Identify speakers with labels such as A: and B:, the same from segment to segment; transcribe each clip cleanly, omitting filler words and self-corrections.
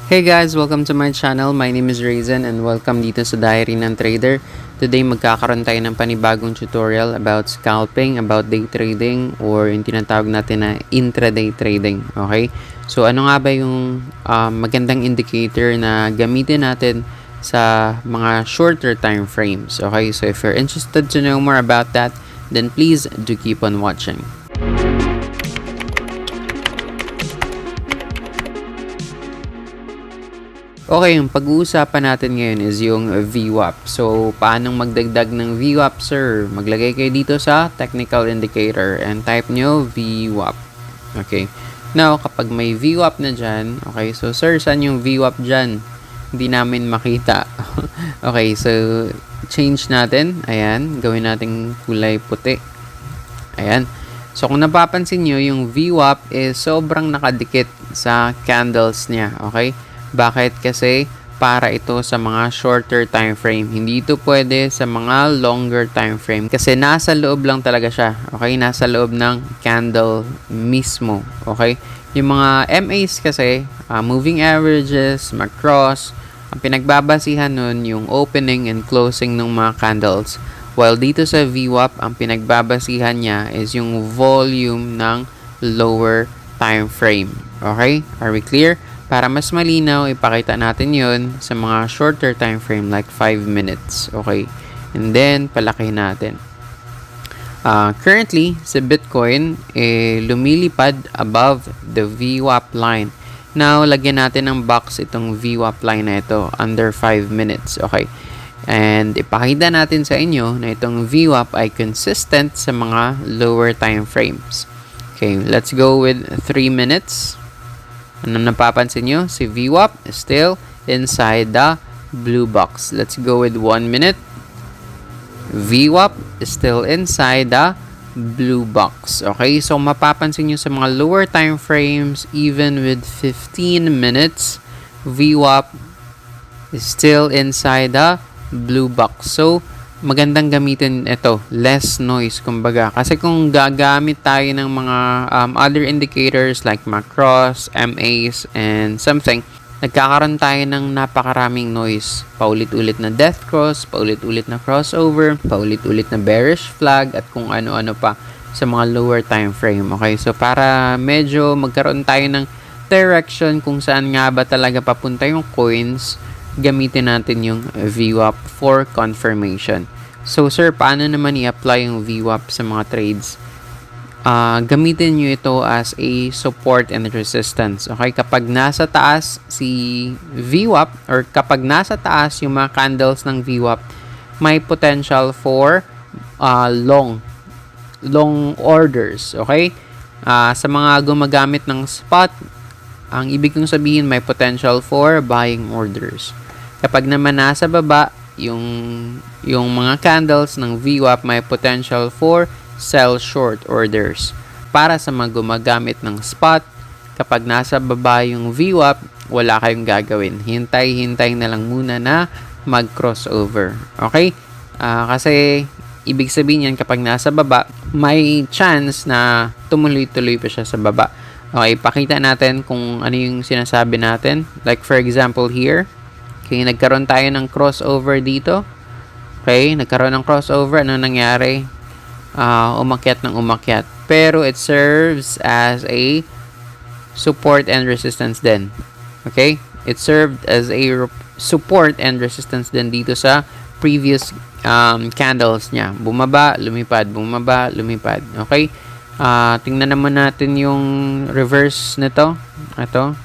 A: Hey guys! Welcome to my channel. My name is Raisin and welcome dito sa Diary ng Trader. Today magkakaroon tayo ng panibagong tutorial about scalping, about day trading, or yung tinatawag natin na intraday trading. Okay? So ano nga ba yung magandang indicator na gamitin natin sa mga shorter time frames? Okay? So if you're interested to know more about that, then please do keep on watching. Okay, yung pag-uusapan natin ngayon is yung VWAP. So, paano magdagdag ng VWAP, sir? Maglagay kayo dito sa technical indicator and type nyo VWAP. Okay. Now, kapag may VWAP na dyan, okay, so sir, saan yung VWAP dyan? Hindi namin makita. Okay, so change natin. Ayan, gawin nating kulay puti. Ayan. So, kung napapansin nyo, yung VWAP is sobrang nakadikit sa candles niya. Okay? Bakit? Kasi para ito sa mga shorter time frame. Hindi ito pwede sa mga longer time frame. Kasi nasa loob lang talaga siya. Okay? Nasa loob ng candle mismo. Okay? Yung mga MAs kasi, moving averages, macros, ang pinagbabasihan nun yung opening and closing ng mga candles. While dito sa VWAP, ang pinagbabasihan niya is yung volume ng lower time frame. Okay? Are we clear? Para mas malinaw, ipakita natin yon sa mga shorter time frame like 5 minutes. Okay? And then, palaki natin. Currently, sa Bitcoin, lumilipad above the VWAP line. Now, lagyan natin ng box itong VWAP line na ito under 5 minutes. Okay? And ipakita natin sa inyo na itong VWAP ay consistent sa mga lower time frames. Okay, let's go with 3 minutes. Ano napapansin nyo? Si VWAP is still inside the blue box. Let's go with 1 minute. VWAP is still inside the blue box. Okay, so mapapansin nyo sa mga lower time frames, even with 15 minutes, VWAP is still inside the blue box. So, magandang gamitin ito. Less noise, kumbaga. Kasi kung gagamit tayo ng mga other indicators like macros, MAs, and something, nagkakaroon tayo ng napakaraming noise. Paulit-ulit na death cross, paulit-ulit na crossover, paulit-ulit na bearish flag, at kung ano-ano pa sa mga lower time frame. Okay, so para medyo magkaroon tayo ng direction kung saan nga ba talaga papunta yung coins, gamitin natin yung VWAP for confirmation. So, sir, paano naman i-apply yung VWAP sa mga trades? Gamitin nyo ito as a support and resistance. Okay? Kapag nasa taas si VWAP or kapag nasa taas yung mga candles ng VWAP, may potential for long orders. Okay? Sa mga gumagamit ng spot, ang ibig kong sabihin may potential for buying orders. Kapag naman nasa baba, yung mga candles ng VWAP may potential for sell short orders. Para sa mga gumagamit ng spot, kapag nasa baba yung VWAP, wala kayong gagawin. Hintay na lang muna na mag-crossover. Okay? Kasi ibig sabihin yan, kapag nasa baba, may chance na tumuloy-tuloy pa siya sa baba. Okay, pakita natin kung ano yung sinasabi natin. Like for example here, okay, nagkaroon tayo ng crossover dito. Okay, nagkaroon ng crossover. Ano nangyari? Umakyat ng umakyat. Pero it serves as a support and resistance din. Okay? It served as a support and resistance din dito sa previous candles niya. Bumaba, lumipad. Bumaba, lumipad. Okay? Tingnan naman natin yung reverse nito. Ito.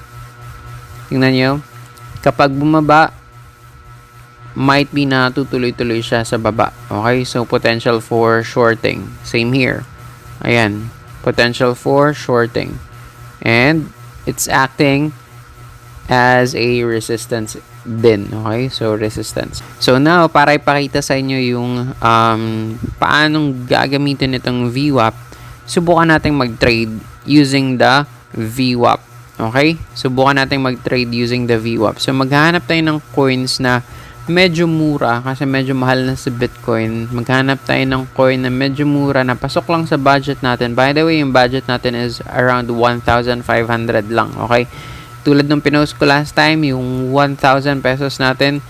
A: Tingnan nyo. Kapag bumaba, might be na tutuloy-tuloy siya sa baba. Okay? So, potential for shorting. Same here. Ayan. Potential for shorting. And, it's acting as a resistance din. Okay? So, resistance. So, now, para ipakita sa inyo yung paanong gagamitin itong VWAP, subukan natin mag-trade using the VWAP. Okay? Subukan natin mag-trade using the VWAP. So, maghanap tayo ng coins na medyo mura kasi medyo mahal na sa Bitcoin. Maghanap tayo ng coin na medyo mura na pasok lang sa budget natin. By the way, yung budget natin is around 1,500 lang. Okay? tulad ng pinost ko last time, yung 1,000 pesos natin,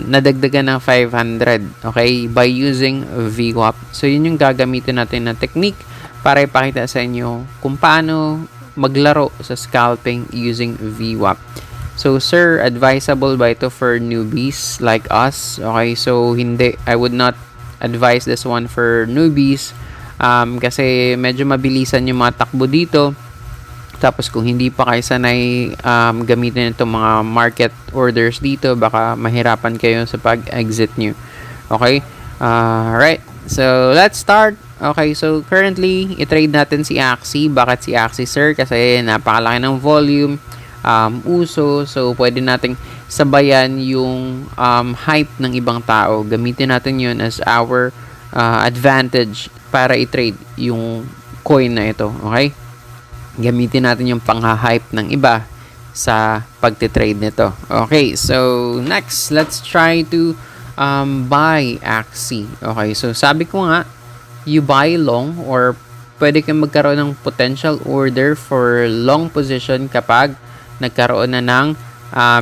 A: nadagdagan ng 500, okay, by using VWAP. So, yun yung gagamitin natin na technique para ipakita sa inyo kung paano maglaro sa scalping using VWAP. So, sir, advisable ba ito for newbies like us? Okay, so hindi. I would not advise this one for newbies kasi medyo mabilisan yung mga takbo dito. Tapos kung hindi pa kayo sanay gamitin itong mga market orders dito, baka mahirapan kayo sa pag-exit nyo. Okay? Right. So, let's start. Okay, so currently, i-trade natin si Axie. Bakit si Axie, sir? Kasi napakalaki ng volume, uso. So, pwede nating sabayan yung hype ng ibang tao. Gamitin natin yun as our advantage para i-trade yung coin na ito. Okay? Gamitin natin yung pang-hype ng iba sa pagtitrade nito. Okay, so next, let's try to buy Axie. Okay, so sabi ko nga, you buy long or pwede kang magkaroon ng potential order for long position kapag nagkaroon na ng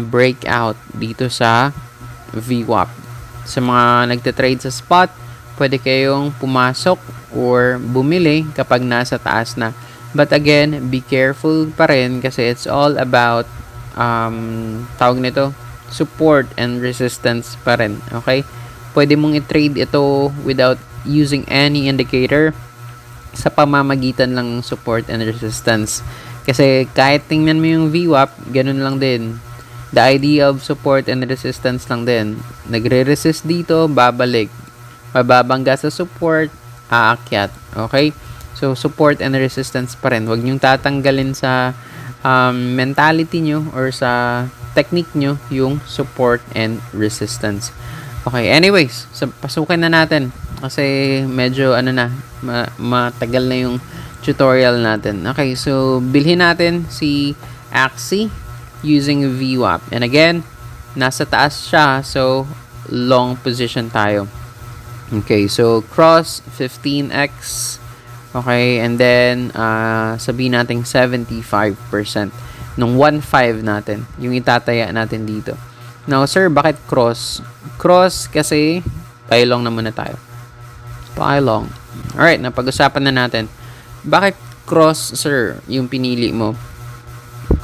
A: breakout dito sa VWAP. Sa mga nagtitrade sa spot, pwede kayong pumasok or bumili kapag nasa taas na. But again, be careful pa rin kasi it's all about tawag nito, support and resistance pa rin. Okay? Pwede mong i-trade ito without using any indicator sa pamamagitan lang ng support and resistance. Kasi kahit tingnan mo yung VWAP, ganun lang din. The idea of support and resistance lang din. Nagre-resist dito, babalik. Mababangga sa support, aakyat. Okay? So, support and resistance pa rin. Huwag niyong tatanggalin sa mentality nyo or sa technique nyo yung support and resistance. Okay, anyways, so, pasukin na natin. Kasi medyo matagal na yung tutorial natin. Okay, so bilhin natin si Axie using VWAP. And again, nasa taas siya. So, long position tayo. Okay, so cross 15x. Okay, and then sabihin natin 75% nung 1.5 natin, yung itataya natin dito. Now, sir, bakit cross? Cross kasi buy long na muna tayo. Buy long. Alright, napag-usapan na natin. Bakit cross, sir, yung pinili mo?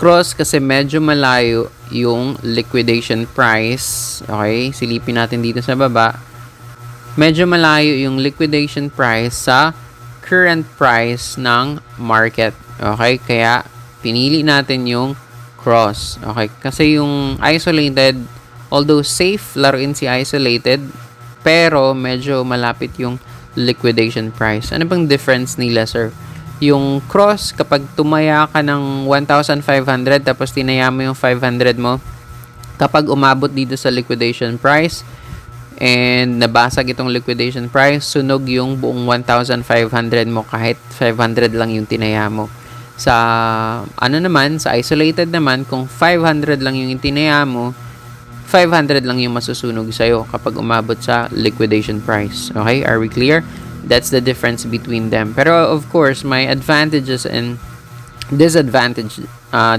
A: Cross kasi medyo malayo yung liquidation price. Okay, silipin natin dito sa baba. Medyo malayo yung liquidation price sa current price ng market. Okay? Kaya, pinili natin yung cross. Okay? Kasi yung isolated, although safe laruin si isolated, pero medyo malapit yung liquidation price. Ano bang difference nila, sir? Yung cross, kapag tumaya ka ng 1,500 tapos tinaya mo yung 500 mo, kapag umabot dito sa liquidation price, and nabasag itong liquidation price, sunog yung buong 1,500 mo kahit 500 lang yung tinaya mo. Sa sa isolated naman, kung 500 lang yung tinaya mo, 500 lang yung masusunog sa'yo kapag umabot sa liquidation price. Okay? Are we clear? That's the difference between them. Pero of course, may advantages and disadvantage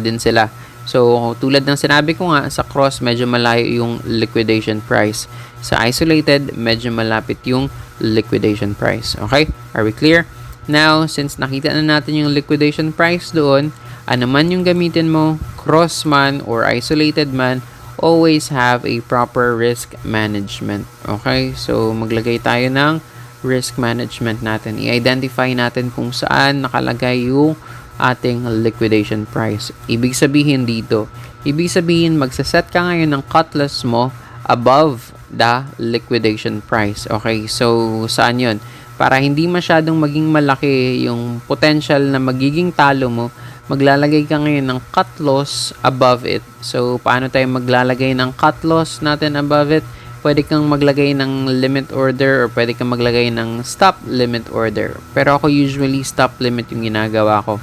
A: din sila. So, tulad ng sinabi ko nga, sa cross, medyo malayo yung liquidation price. Sa isolated, medyo malapit yung liquidation price. Okay? Are we clear? Now, since nakita na natin yung liquidation price doon, ano man yung gamitin mo, cross man or isolated man, always have a proper risk management. Okay? So, maglagay tayo ng risk management natin. I-identify natin kung saan nakalagay yung ating liquidation price. Ibig sabihin dito, magsaset ka ngayon ng cut loss mo above the liquidation price. Okay, so saan yun? Para hindi masyadong maging malaki yung potential na magiging talo mo, maglalagay ka ngayon ng cut loss above it. So, paano tayo maglalagay ng cut loss natin above it? Pwede kang maglagay ng limit order or pwede kang maglagay ng stop limit order. Pero ako usually stop limit yung ginagawa ko.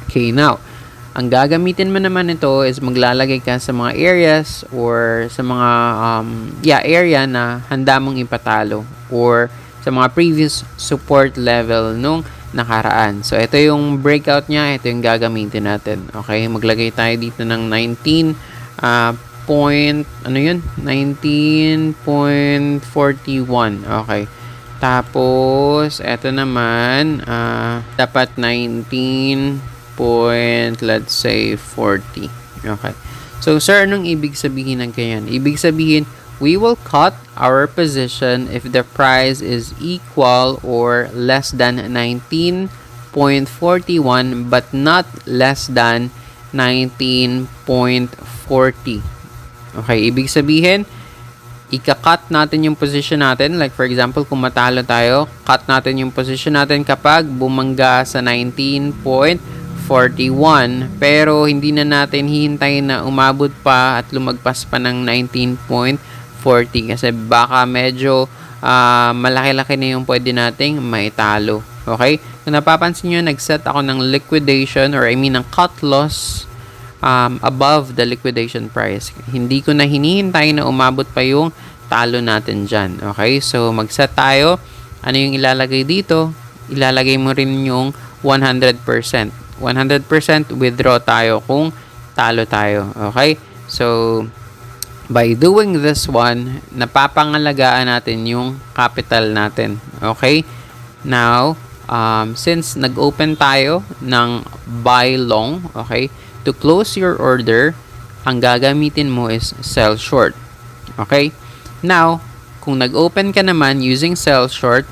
A: Okay, now, ang gagamitin mo naman ito is maglalagay ka sa mga areas or sa mga area na handa mong ipatalo or sa mga previous support level nung nakaraan. So, ito yung breakout niya. Ito yung gagamitin natin. Okay, maglagay tayo dito ng 19 point, ano yun? 19.41. Okay. Tapos, ito naman, dapat 19 point, let's say, 40. Okay. So, sir, anong ibig sabihin ng ganyan? Ibig sabihin, we will cut our position if the price is equal or less than 19.41 but not less than 19.40. Okay, ibig sabihin, ika-cut natin yung position natin. Like for example, kung matalo tayo, cut natin yung position natin kapag bumangga sa 19.41. Pero hindi na natin hihintayin na umabot pa at lumagpas pa ng 19.40 kasi baka medyo malaki-laki na yung pwede nating maitalo. Okay? Kung napapansin nyo, nag-set ako ng liquidation or ng cut loss above the liquidation price. Hindi ko na hinihintay na umabot pa yung talo natin dyan. Okay? So, mag-set tayo. Ano yung ilalagay dito? Ilalagay mo rin yung 100%. 100% withdraw tayo kung talo tayo. Okay? So, by doing this one, napapangalagaan natin yung capital natin. Okay? Now, since nag-open tayo ng buy long, okay, to close your order, ang gagamitin mo is sell short. Okay? Now, kung nag-open ka naman using sell short,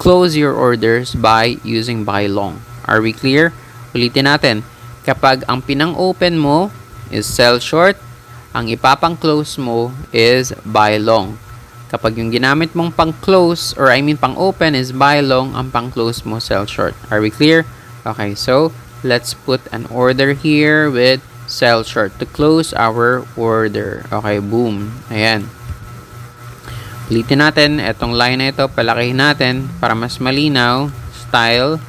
A: close your orders by using buy long. Are we clear? Ulitin natin. Kapag ang pinang-open mo is sell short, ang ipapang-close mo is buy long. Kapag yung ginamit mong pang-close or pang-open is buy long, ang pang-close mo sell short. Are we clear? Okay, so let's put an order here with sell short to close our order. Okay, boom. Ayan. Ulitin natin. Etong line na ito, palakihin natin para mas malinaw. Style.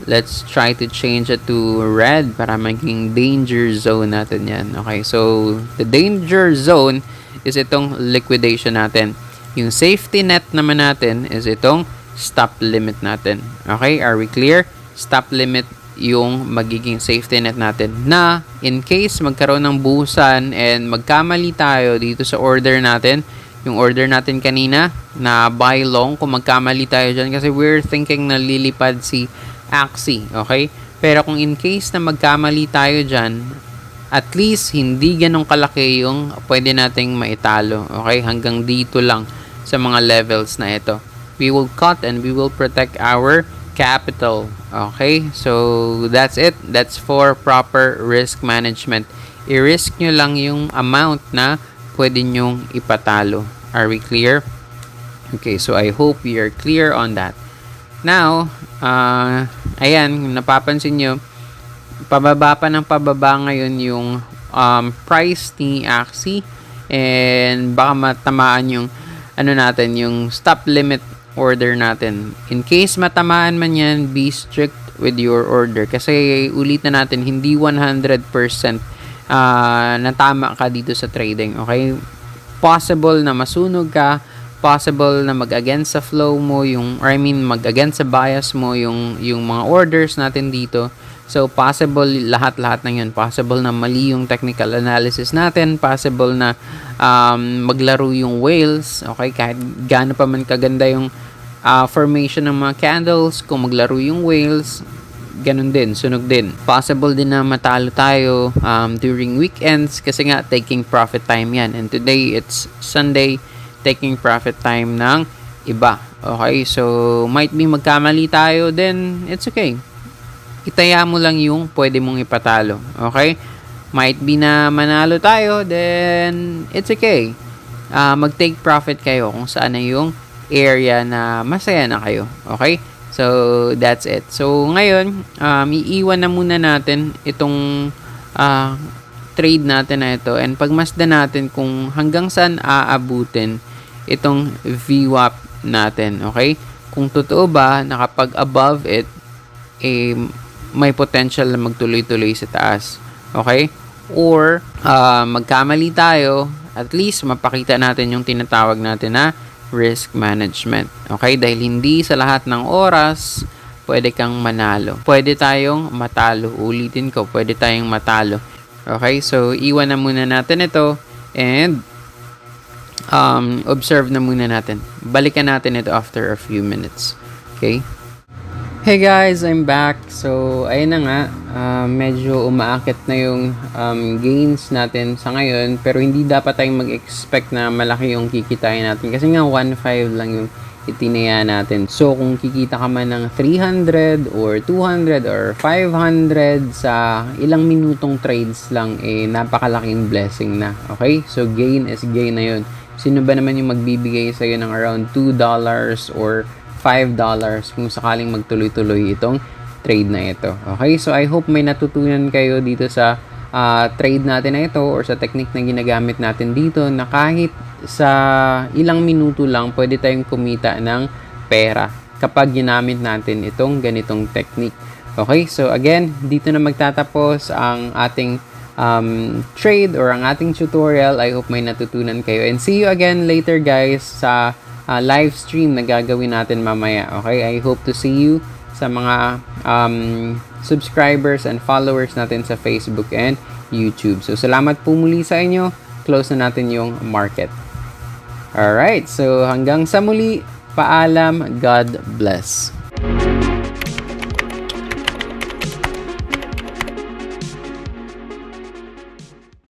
A: Let's try to change it to red para maging danger zone natin yan. Okay, so the danger zone is itong liquidation natin. Yung safety net naman natin is itong stop limit natin. Okay, are we clear? Stop limit yung magiging safety net natin na in case magkaroon ng buhusan and magkamali tayo dito sa order natin, yung order natin kanina na buy long, kung magkamali tayo dyan kasi we're thinking na lilipad si Axie, okay? Pero kung in case na magkamali tayo dyan, at least hindi ganong kalaki yung pwede nating maitalo, okay? Hanggang dito lang sa mga levels na ito. We will cut and we will protect our capital. Okay? So, that's it. That's for proper risk management. I-risk nyo lang yung amount na pwede nyong ipatalo. Are we clear? Okay, so I hope we are clear on that. Now, ayan, napapansin nyo, pababa pa ng pababa ngayon yung price ni Axie and baka matamaan yung natin, yung stop limit order natin. In case matamaan man yan, be strict with your order. Kasi ulit na natin, hindi 100% natama ka dito sa trading. Okay? Possible na masunog ka, possible na mag-against sa flow mo, mag-against sa bias mo, yung mga orders natin dito. So, possible lahat-lahat na yun. Possible na mali yung technical analysis natin. Possible na maglaro yung whales. Okay? Kahit gaano pa man kaganda yung formation ng mga candles, kung maglaro yung whales, ganun din, sunog din. Possible din na matalo tayo during weekends kasi nga taking profit time yan. And today, it's Sunday, taking profit time ng iba. Okay? So, might be magkamali tayo, then it's okay. Itaya mo lang yung pwede mong ipatalo. Okay? Might be na manalo tayo, then it's okay. Mag-take profit kayo kung saan na yung area na masaya na kayo. Okay? So, that's it. So, ngayon, iiwan na muna natin itong trade natin na ito and pagmasdan natin kung hanggang saan aabutin itong VWAP natin. Okay? Kung totoo ba na kapag above it, may potential na magtuloy-tuloy sa taas. Okay? Or, magkamali tayo, at least mapakita natin yung tinatawag natin na risk management. Okay? Dahil hindi sa lahat ng oras pwede kang manalo. Pwede tayong matalo. Ulitin ko, pwede tayong matalo. Okay, so iwan na muna natin ito and observe na muna natin. Balikan natin ito after a few minutes. Okay? Hey guys, I'm back. So, ayun na nga, medyo umaakit na yung gains natin sa ngayon, pero hindi dapat tayong mag-expect na malaki yung kikitain natin kasi nga 1.5 lang yung itinaya natin. So, kung kikita ka man ng 300 or 200 or 500 sa ilang minutong trades lang, napakalaking blessing na. Okay? So, gain is gain na yun. Sino ba naman yung magbibigay sa'yo ng around $2 or $5 kung sakaling magtuloy-tuloy itong trade na ito. Okay? So, I hope may natutunan kayo dito sa trade natin na ito or sa technique na ginagamit natin dito na kahit sa ilang minuto lang, pwede tayong kumita ng pera kapag ginamit natin itong ganitong technique. Okay? So, again, dito na magtatapos ang ating trade or ang ating tutorial. I hope may natutunan kayo. And see you again later, guys, sa live stream na gagawin natin mamaya. Okay? I hope to see you sa mga subscribers and followers natin sa Facebook and YouTube. So, salamat po muli sa inyo. Close na natin yung market. Alright, so hanggang sa muli, paalam, God bless.